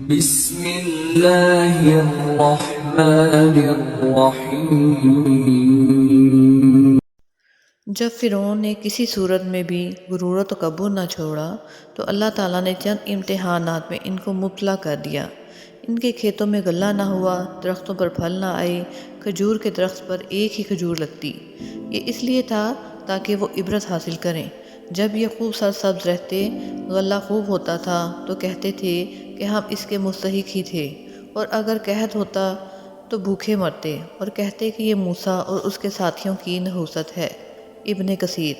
بسم اللہ الرحمن الرحیم۔ جب فرعون نے کسی صورت میں بھی غرور و تکبر نہ چھوڑا تو اللہ تعالیٰ نے چند امتحانات میں ان کو مبتلا کر دیا۔ ان کے کھیتوں میں غلہ نہ ہوا، درختوں پر پھل نہ آئے، کھجور کے درخت پر ایک ہی کھجور لگتی۔ یہ اس لیے تھا تاکہ وہ عبرت حاصل کریں۔ جب یہ خوب سرسبز رہتے، غلہ خوب ہوتا تھا تو کہتے تھے کہ ہم اس کے مستحق ہی تھے، اور اگر قحط ہوتا تو بھوکے مرتے اور کہتے کہ یہ موسیٰ اور اس کے ساتھیوں کی نحوست ہے۔ ابن کثیر۔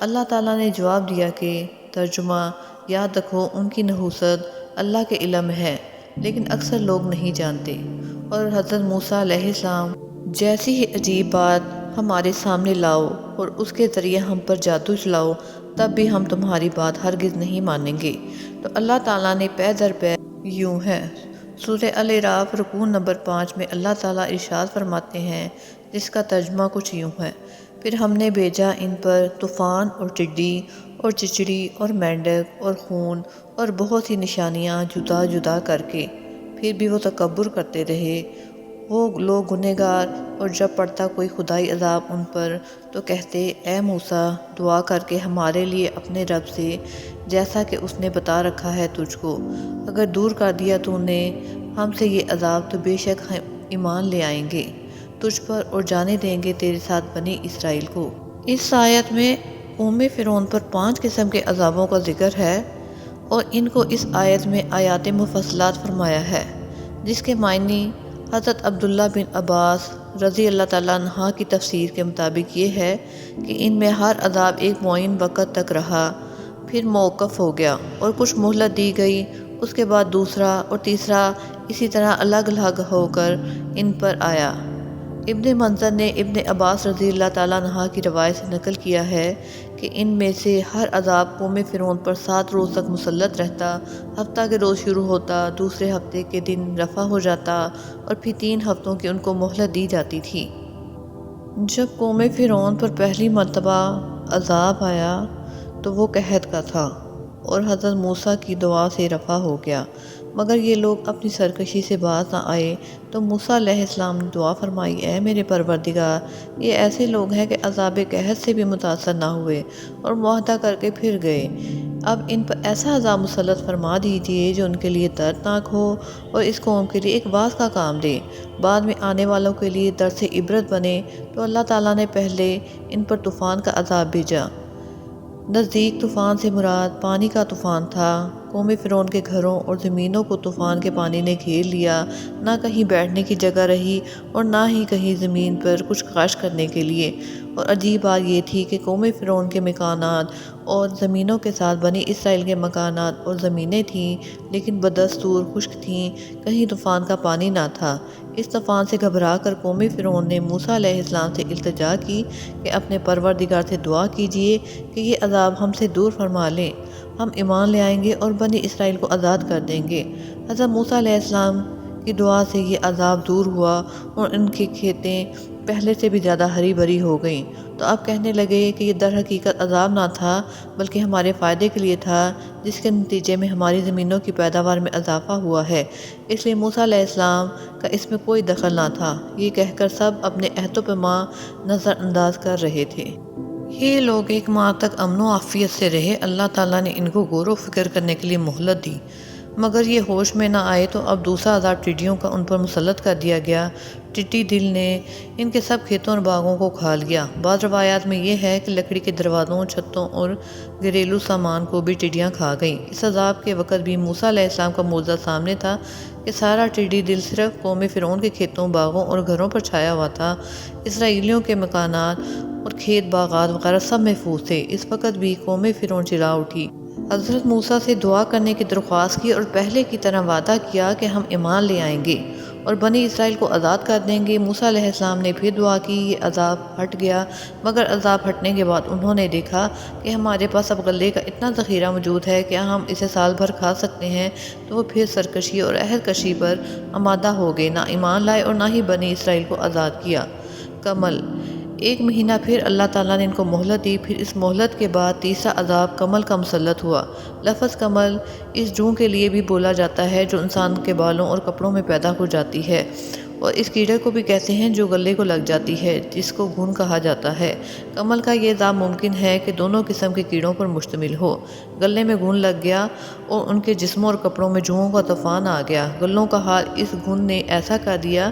اللہ تعالیٰ نے جواب دیا کہ ترجمہ: یاد رکھو ان کی نحوست اللہ کے علم ہے، لیکن اکثر لوگ نہیں جانتے۔ اور حضرت موسیٰ علیہ السلام جیسی ہی عجیب بات ہمارے سامنے لاؤ اور اس کے ذریعے ہم پر جادو چلاؤ، تب بھی ہم تمہاری بات ہرگز نہیں مانیں گے۔ تو اللہ تعالیٰ نے پے در پے یوں ہے۔ سورہ الاعراف رکوع نمبر 5 میں اللہ تعالیٰ ارشاد فرماتے ہیں، جس کا ترجمہ کچھ یوں ہے: پھر ہم نے بھیجا ان پر طوفان اور ٹڈی اور چچڑی اور مینڈک اور خون اور بہت سی نشانیاں جدا جدا کر کے، پھر بھی وہ تکبر کرتے رہے۔ وہ لوگ گنہگار، اور جب پڑتا کوئی خدائی عذاب ان پر تو کہتے: اے موسیٰ، دعا کر کے ہمارے لیے اپنے رب سے جیسا کہ اس نے بتا رکھا ہے تجھ کو، اگر دور کر دیا تو نے ہم سے یہ عذاب تو بے شک ہم ایمان لے آئیں گے تجھ پر اور جانے دیں گے تیرے ساتھ بنی اسرائیل کو۔ اس آیت میں قوم فرعون پر 5 قسم کے عذابوں کا ذکر ہے، اور ان کو اس آیت میں آیات مفصلات فرمایا ہے، جس کے معنی حضرت عبداللہ بن عباس رضی اللہ تعالیٰ عنہ کی تفسیر کے مطابق یہ ہے کہ ان میں ہر عذاب ایک معین وقت تک رہا، پھر موقف ہو گیا اور کچھ مہلت دی گئی، اس کے بعد دوسرا اور تیسرا اسی طرح الگ الگ ہو کر ان پر آیا۔ ابن منظر نے ابن عباس رضی اللہ تعالیٰ عنہ کی روایت سے نقل کیا ہے کہ ان میں سے ہر عذاب قوم فرعون پر 7 روز تک مسلط رہتا، ہفتہ کے روز شروع ہوتا، دوسرے ہفتے کے دن رفع ہو جاتا، اور پھر 3 ہفتوں کی ان کو مہلت دی جاتی تھی۔ جب قوم فرعون پر پہلی مرتبہ عذاب آیا تو وہ قحط کا تھا اور حضرت موسیٰ کی دعا سے رفع ہو گیا، مگر یہ لوگ اپنی سرکشی سے باز نہ آئے تو موسیٰ علیہ السلام نے دعا فرمائی: اے میرے پروردگار، یہ ایسے لوگ ہیں کہ عذاب قحط سے بھی متاثر نہ ہوئے اور معاہدہ کر کے پھر گئے، اب ان پر ایسا عذاب مسلط فرما دیجیے جو ان کے لیے دردناک ہو اور اس قوم کے لیے ایک واعظ کا کام دے، بعد میں آنے والوں کے لیے درس عبرت بنے۔ تو اللہ تعالیٰ نے پہلے ان پر طوفان کا عذاب بھیجا۔ نزدیک طوفان سے مراد پانی کا طوفان تھا۔ قوم فرعون کے گھروں اور زمینوں کو طوفان کے پانی نے گھیر لیا، نہ کہیں بیٹھنے کی جگہ رہی اور نہ ہی کہیں زمین پر کچھ کاشت کرنے کے لیے۔ اور عجیب بات یہ تھی کہ قوم فرعون کے مکانات اور زمینوں کے ساتھ بنی اسرائیل کے مکانات اور زمینیں تھیں، لیکن بدستور خشک تھیں، کہیں طوفان کا پانی نہ تھا۔ اس طوفان سے گھبرا کر قوم فرعون نے موسیٰ علیہ السلام سے التجا کی کہ اپنے پروردگار سے دعا کیجیے کہ یہ عذاب ہم سے دور فرما لیں، ہم ایمان لے آئیں گے اور بنی اسرائیل کو آزاد کر دیں گے۔ حضرت موسیٰ علیہ السلام کی دعا سے یہ عذاب دور ہوا اور ان کی کھیتیں پہلے سے بھی زیادہ ہری بھری ہو گئیں۔ تو اب کہنے لگے کہ یہ در حقیقت عذاب نہ تھا بلکہ ہمارے فائدے کے لیے تھا، جس کے نتیجے میں ہماری زمینوں کی پیداوار میں اضافہ ہوا ہے، اس لیے موسیٰ علیہ السلام کا اس میں کوئی دخل نہ تھا۔ یہ کہہ کر سب اپنے عہد و پیمان نظر انداز کر رہے تھے۔ یہ لوگ 1 ماہ تک امن و عافیت سے رہے۔ اللہ تعالیٰ نے ان کو غور و فکر کرنے کے لیے مہلت دی، مگر یہ ہوش میں نہ آئے تو اب دوسرا عذاب ٹڈیوں کا ان پر مسلط کر دیا گیا۔ ٹڈی دل نے ان کے سب کھیتوں اور باغوں کو کھا لیا۔ بعض روایات میں یہ ہے کہ لکڑی کے دروازوں، چھتوں اور گھریلو سامان کو بھی ٹڈیاں کھا گئیں۔ اس عذاب کے وقت بھی موسیٰ علیہ السلام کا معجزہ سامنے تھا کہ سارا ٹڈی دل صرف قوم فرعون کے کھیتوں، باغوں اور گھروں پر چھایا ہوا تھا۔ اسرائیلیوں کے مکانات اور کھیت باغات وغیرہ سب محفوظ تھے۔ اس وقت بھی قوم فرعون چلا اٹھی، حضرت موسیٰ سے دعا کرنے کی درخواست کی اور پہلے کی طرح وعدہ کیا کہ ہم ایمان لے آئیں گے اور بنی اسرائیل کو آزاد کر دیں گے۔ موسیٰ علیہ السلام نے پھر دعا کی، یہ عذاب ہٹ گیا، مگر عذاب ہٹنے کے بعد انہوں نے دیکھا کہ ہمارے پاس اب غلے کا اتنا ذخیرہ موجود ہے، کیا ہم اسے سال بھر کھا سکتے ہیں؟ تو وہ پھر سرکشی اور عہد کشی پر آمادہ ہو گئے، نہ ایمان لائے اور نہ ہی بنی اسرائیل کو آزاد کیا۔ کمل 1 مہینہ پھر اللہ تعالیٰ نے ان کو مہلت دی، پھر اس مہلت کے بعد تیسرا عذاب کمل کا مسلط ہوا۔ لفظ کمل اس جوں کے لیے بھی بولا جاتا ہے جو انسان کے بالوں اور کپڑوں میں پیدا ہو جاتی ہے، اور اس کیڑے کو بھی کہتے ہیں جو گلے کو لگ جاتی ہے، جس کو گھن کہا جاتا ہے۔ کمل کا یہ عذاب ممکن ہے کہ دونوں قسم کے کیڑوں پر مشتمل ہو۔ گلے میں گھن لگ گیا اور ان کے جسموں اور کپڑوں میں جوؤں کا طوفان آ گیا۔ گلوں کا حال اس گھن نے ایسا کر دیا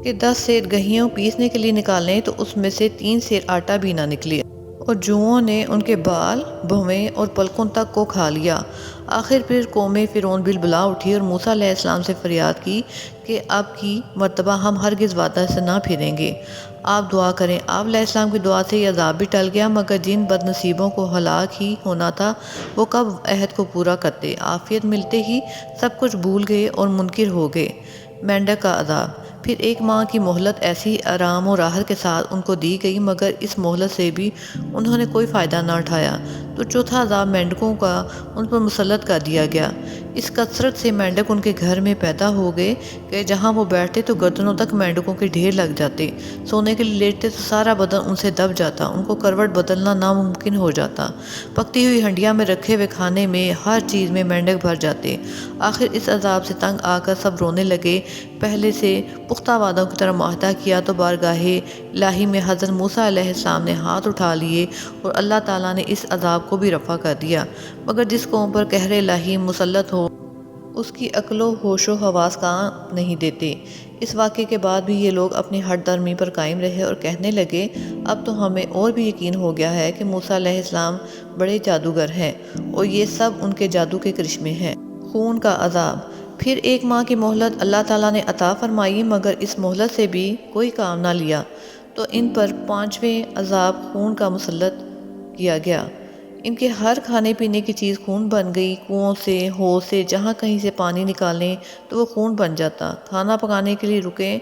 کہ 10 سیر گہیوں پیسنے کے لیے نکالیں تو اس میں سے 3 سیر آٹا بھی نہ نکلے، اور جوؤں نے ان کے بال، بھویں اور پلکوں تک کو کھا لیا۔ آخر پھر قوم فرعون بلبلا اٹھی اور موسیٰ علیہ السلام سے فریاد کی کہ اب کی مرتبہ ہم ہرگز وعدہ سے نہ پھریں گے، آپ دعا کریں۔ آپ علیہ السلام کی دعا سے یہ عذاب بھی ٹل گیا، مگر جن بد نصیبوں کو ہلاک ہی ہونا تھا وہ کب عہد کو پورا کرتے، عافیت ملتے ہی سب کچھ بھول گئے اور منکر ہو گئے۔ مینڈک کا عذاب۔ پھر 1 ماہ کی مہلت ایسی آرام و راحت کے ساتھ ان کو دی گئی، مگر اس مہلت سے بھی انہوں نے کوئی فائدہ نہ اٹھایا، تو چوتھا عذاب مینڈکوں کا ان پر مسلط کر دیا گیا۔ اس کثرت سے مینڈک ان کے گھر میں پیدا ہو گئے کہ جہاں وہ بیٹھتے تو گردنوں تک مینڈکوں کے ڈھیر لگ جاتے، سونے کے لیے لیٹتے تو سارا بدن ان سے دب جاتا، ان کو کروٹ بدلنا ناممکن ہو جاتا، پکتی ہوئی ہنڈیا میں رکھے ہوئے کھانے میں ہر چیز میں مینڈک بھر جاتے۔ آخر اس عذاب سے تنگ آ کر سب رونے لگے۔ پہلے سے پختہ وعدوں کی طرح معاہدہ کیا تو بارگاہ الہی میں حضرت موسیٰ علیہ السلام نے ہاتھ اٹھا لیے اور اللہ تعالیٰ نے اس عذاب کو بھی رفع کر دیا۔ مگر جس قوم پر قہر الہی مسلط ہو اس کی عقل و ہوش و حواس کام نہیں دیتے۔ اس واقعے کے بعد بھی یہ لوگ اپنی ہٹ درمی پر قائم رہے اور کہنے لگے اب تو ہمیں اور بھی یقین ہو گیا ہے کہ موسیٰ علیہ السلام بڑے جادوگر ہیں اور یہ سب ان کے جادو کے کرشمے ہیں۔ خون کا عذاب۔ پھر 1 ماہ کی مہلت اللہ تعالیٰ نے عطا فرمائی، مگر اس مہلت سے بھی کوئی کام نہ لیا تو ان پر 5ویں عذاب خون کا مسلط کیا گیا۔ ان کے ہر کھانے پینے کی چیز خون بن گئی، کنوؤں سے، حوض سے، جہاں کہیں سے پانی نکالیں تو وہ خون بن جاتا، کھانا پکانے کے لیے رکیں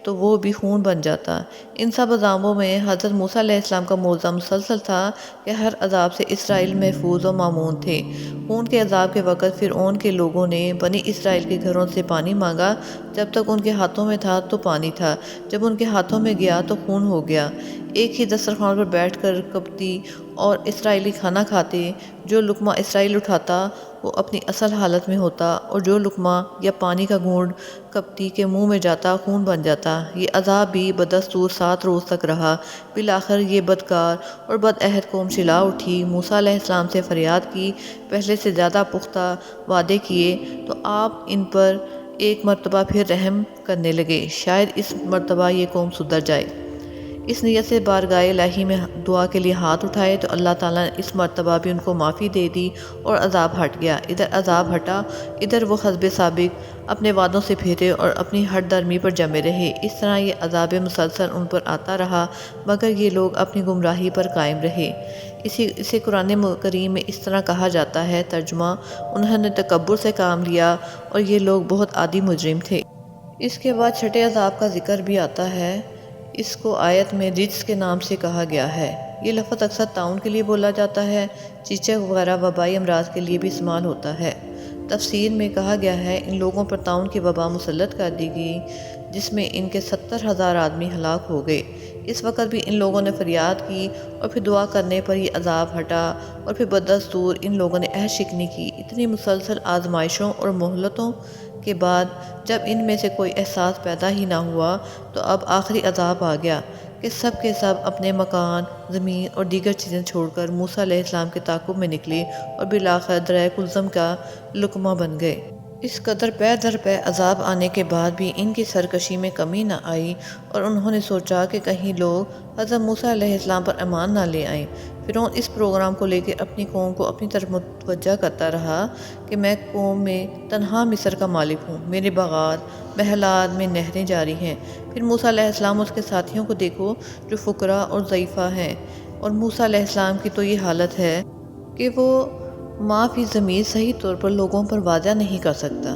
تو وہ بھی خون بن جاتا۔ ان سب عذابوں میں حضرت موسیٰ علیہ السلام کا معجزہ مسلسل تھا کہ ہر عذاب سے اسرائیل محفوظ و مامون تھے۔ خون کے عذاب کے وقت فرعون کے لوگوں نے بنی اسرائیل کے گھروں سے پانی مانگا، جب تک ان کے ہاتھوں میں تھا تو پانی تھا، جب ان کے ہاتھوں میں گیا تو خون ہو گیا۔ ایک ہی دسترخوان پر بیٹھ کر قبطی اور اسرائیلی کھانا کھاتے، جو لقمہ اسرائیل اٹھاتا وہ اپنی اصل حالت میں ہوتا اور جو لقمہ یا پانی کا گھونٹ قبطی کے منہ میں جاتا خون بن جاتا۔ یہ عذاب بھی بدستور 7 روز تک رہا۔ بالآخر یہ بدکار اور بدعہد قوم چلا اٹھی، موسیٰ علیہ السلام سے فریاد کی، پہلے سے زیادہ پختہ وعدے کیے تو آپ ان پر ایک مرتبہ پھر رحم کرنے لگے، شاید اس مرتبہ یہ قوم سدھر جائے۔ اس نیت سے بارگاہ الہی میں دعا کے لیے ہاتھ اٹھائے تو اللہ تعالیٰ نے اس مرتبہ بھی ان کو معافی دے دی اور عذاب ہٹ گیا۔ ادھر عذاب ہٹا، ادھر وہ حسب سابق اپنے وعدوں سے پھیرے اور اپنی ہٹ درمی پر جمے رہے۔ اس طرح یہ عذاب مسلسل ان پر آتا رہا، مگر یہ لوگ اپنی گمراہی پر قائم رہے۔ اسے قرآن کریم میں اس طرح کہا جاتا ہے، ترجمہ: انہوں نے تکبر سے کام لیا اور یہ لوگ بہت عادی مجرم تھے۔ اس کے بعد چھٹے عذاب کا ذکر بھی آتا ہے۔ اس کو آیت میں رجس کے نام سے کہا گیا ہے۔ یہ لفظ اکثر طاعون کے لیے بولا جاتا ہے، چیچک وغیرہ وبائی امراض کے لیے بھی استعمال ہوتا ہے۔ تفسیر میں کہا گیا ہے ان لوگوں پر طاعون کی وبا مسلط کر دی گئی، جس میں ان کے 70,000 آدمی ہلاک ہو گئے۔ اس وقت بھی ان لوگوں نے فریاد کی اور پھر دعا کرنے پر یہ عذاب ہٹا، اور پھر بدستور ان لوگوں نے عہد شکنی کی۔ اتنی مسلسل آزمائشوں اور مہلتوں کے بعد جب ان میں سے کوئی احساس پیدا ہی نہ ہوا تو اب آخری عذاب آ گیا کہ سب کے سب اپنے مکان، زمین اور دیگر چیزیں چھوڑ کر موسیٰ علیہ السلام کے تعاقب میں نکلے اور بالآخر درہ کلثم کا لقمہ بن گئے۔ اس قدر پے در پے عذاب آنے کے بعد بھی ان کی سرکشی میں کمی نہ آئی اور انہوں نے سوچا کہ کہیں لوگ حضرت موسیٰ علیہ السلام پر ایمان نہ لے آئیں۔ فرعون اس پروگرام کو لے کے اپنی قوم کو اپنی طرف متوجہ کرتا رہا کہ میں قوم میں تنہا مصر کا مالک ہوں، میرے باغات، محلات میں نہریں جاری ہیں۔ پھر موسیٰ علیہ السلام اس کے ساتھیوں کو دیکھو جو فقراء اور ضعیفہ ہیں، اور موسیٰ علیہ السلام کی تو یہ حالت ہے کہ وہ ما فی ضمیر صحیح طور پر لوگوں پر واضح نہیں کر سکتا۔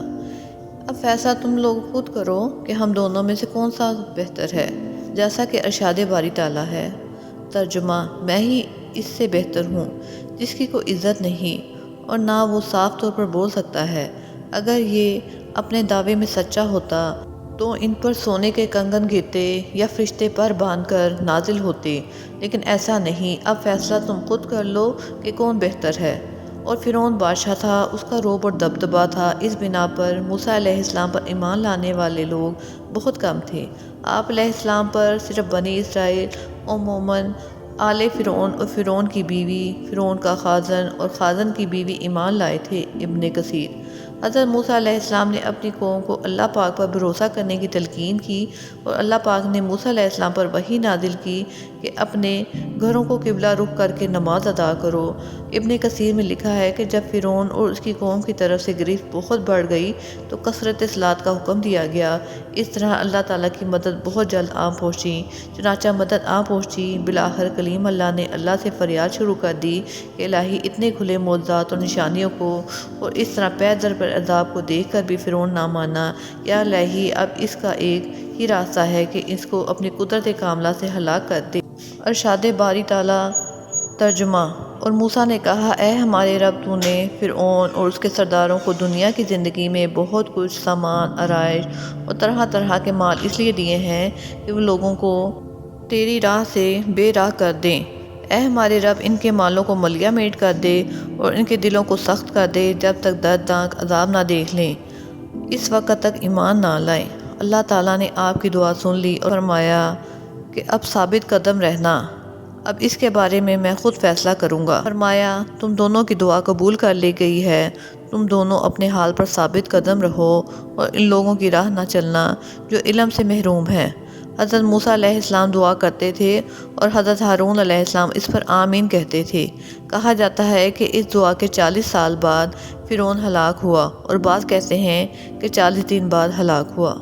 اب فیصلہ تم لوگ خود کرو کہ ہم دونوں میں سے کون سا بہتر ہے، جیسا کہ ارشاد باری تعالیٰ ہے۔ ترجمہ: میں ہی اس سے بہتر ہوں جس کی کوئی عزت نہیں اور نہ وہ صاف طور پر بول سکتا ہے۔ اگر یہ اپنے دعوے میں سچا ہوتا تو ان پر سونے کے کنگن گرتے یا فرشتے پر باندھ کر نازل ہوتے، لیکن ایسا نہیں، اب فیصلہ تم خود کر لو کہ کون بہتر ہے۔ اور فرعون بادشاہ تھا، اس کا رعب اور دبدبا تھا، اس بنا پر موسیٰ علیہ السلام پر ایمان لانے والے لوگ بہت کم تھے۔ آپ علیہ السلام پر صرف بنی اسرائیل، عموماً آل فرعون اور فرعون کی بیوی، فرعون کا خازن اور خازن کی بیوی ایمان لائے تھے۔ ابن کثیر۔ حضرت موسیٰ علیہ السلام نے اپنی قوم کو اللہ پاک پر بھروسہ کرنے کی تلقین کی، اور اللہ پاک نے موسیٰ علیہ السلام پر وحی نازل کی کہ اپنے گھروں کو قبلہ رخ کر کے نماز ادا کرو۔ ابن کثیر میں لکھا ہے کہ جب فرعون اور اس کی قوم کی طرف سے گرفت بہت بڑھ گئی تو کثرت صلاۃ کا حکم دیا گیا۔ اس طرح اللہ تعالیٰ کی مدد بہت جلد آ پہنچی، چنانچہ مدد آ پہنچی۔ بالآخر کلیم اللہ نے اللہ سے فریاد شروع کر دی کہ الہی، اتنے کھلے معجزات اور نشانیوں کو اور اس طرح پے در پے عذاب کو دیکھ کر بھی فرعون نہ مانا، یا الہی اب اس کا ایک ہی راستہ ہے کہ اس کو اپنی قدرت کاملہ سے ہلاک کر دے۔ ارشاد باری تعالیٰ۔ ترجمہ۔ اور موسیٰ نے کہا، اے ہمارے رب، تو نے فرعون اور اس کے سرداروں کو دنیا کی زندگی میں بہت کچھ سامان، آرائش اور طرح طرح کے مال اس لیے دیے ہیں کہ وہ لوگوں کو تیری راہ سے بے راہ کر دیں۔ اے ہمارے رب، ان کے مالوں کو ملیہ میٹ کر دے اور ان کے دلوں کو سخت کر دے جب تک دردناک عذاب نہ دیکھ لیں، اس وقت تک ایمان نہ لائیں۔ اللہ تعالیٰ نے آپ کی دعا سن لی اور فرمایا کہ اب ثابت قدم رہنا، اب اس کے بارے میں خود فیصلہ کروں گا۔ فرمایا، تم دونوں کی دعا قبول کر لی گئی ہے، تم دونوں اپنے حال پر ثابت قدم رہو اور ان لوگوں کی راہ نہ چلنا جو علم سے محروم ہیں۔ حضرت موسیٰ علیہ السلام دعا کرتے تھے اور حضرت ہارون علیہ السلام اس پر آمین کہتے تھے۔ کہا جاتا ہے کہ اس دعا کے 40 سال بعد فرعون ہلاک ہوا، اور بعض کہتے ہیں کہ 40 دن بعد ہلاک ہوا۔